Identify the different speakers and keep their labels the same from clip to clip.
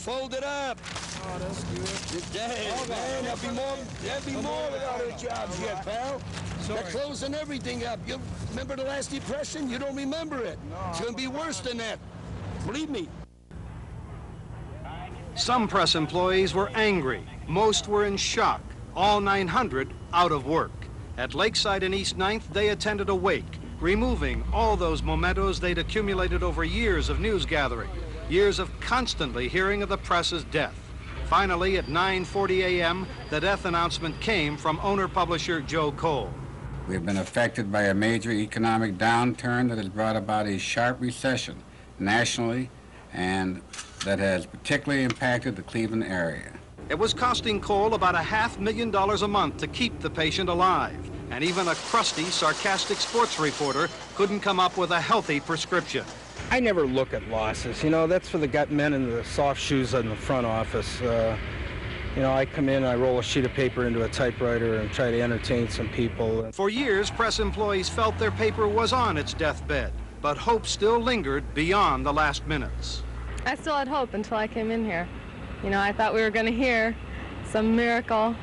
Speaker 1: fold it up.
Speaker 2: Oh, that's good.
Speaker 1: Damn, man, there'll be more other jobs yet, pal. They're closing everything up. You remember the last depression? You don't remember it. It's going to be worse than that. Believe me.
Speaker 3: Some press employees were angry. Most were in shock. All 900 out of work. At Lakeside and East 9th, they attended a wake, removing all those mementos they'd accumulated over years of news gathering, years of constantly hearing of the press's death. Finally, at 9:40 a.m., the death announcement came from owner-publisher Joe Cole.
Speaker 4: We've been affected by a major economic downturn that has brought about a sharp recession nationally, and that has particularly impacted the Cleveland area.
Speaker 3: It was costing Cole about $500,000 a month to keep the patient alive, and even a crusty, sarcastic sports reporter couldn't come up with a healthy prescription.
Speaker 2: I never look at losses. You know, that's for the gut men in the soft shoes in the front office. You know, I come in, I roll a sheet of paper into a typewriter and try to entertain some people.
Speaker 3: For years, press employees felt their paper was on its deathbed, but hope still lingered beyond the last minutes.
Speaker 5: I still had hope until I came in here. You know, I thought we were going to hear some miracle,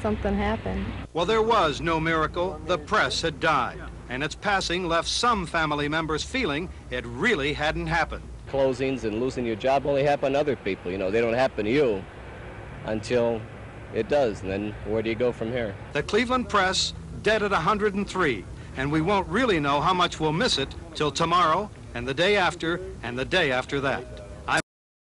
Speaker 5: something happened.
Speaker 3: Well, there was no miracle. The press had died, and its passing left some family members feeling it really hadn't happened.
Speaker 6: Closings and losing your job only happen to other people. You know, they don't happen to you until it does, and then where do you go from here?
Speaker 3: The Cleveland Press dead at 103, and we won't really know how much we'll miss it till tomorrow and the day after and the day after that. I'm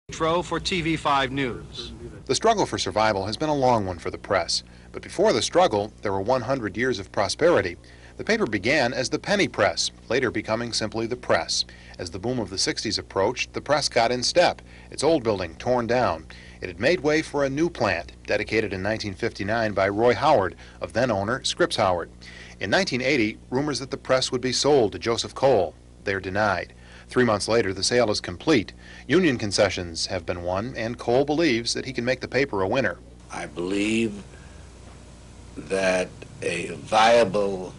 Speaker 3: Tro for TV5 News.
Speaker 7: The struggle for survival has been a long one for the press, but before the struggle, there were 100 years of prosperity. The paper began as the penny press, later becoming simply the press. As the boom of the 60s approached, the press got in step, its old building torn down. It had made way for a new plant, dedicated in 1959 by Roy Howard, of then-owner Scripps Howard. In 1980, rumors that the press would be sold to Joseph Cole. They're denied. 3 months later, the sale is complete. Union concessions have been won, and Cole believes that he can make the paper a winner.
Speaker 8: I believe that a viable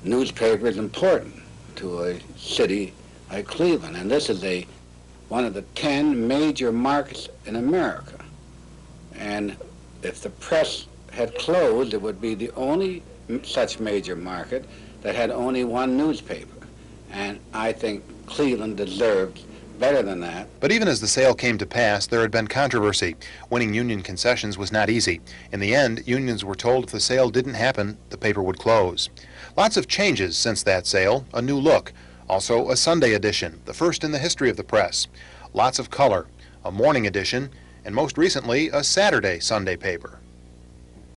Speaker 8: newspaper is important to a city like Cleveland, and this is one of the 10 major markets in America. And if the press had closed, it would be the only such major market that had only one newspaper. And I think Cleveland deserves better than that.
Speaker 7: But even as the sale came to pass, there had been controversy. Winning union concessions was not easy. In the end, unions were told if the sale didn't happen, the paper would close. Lots of changes since that sale, a new look. Also a Sunday edition, the first in the history of the press. Lots of color, a morning edition, and most recently a Saturday Sunday paper.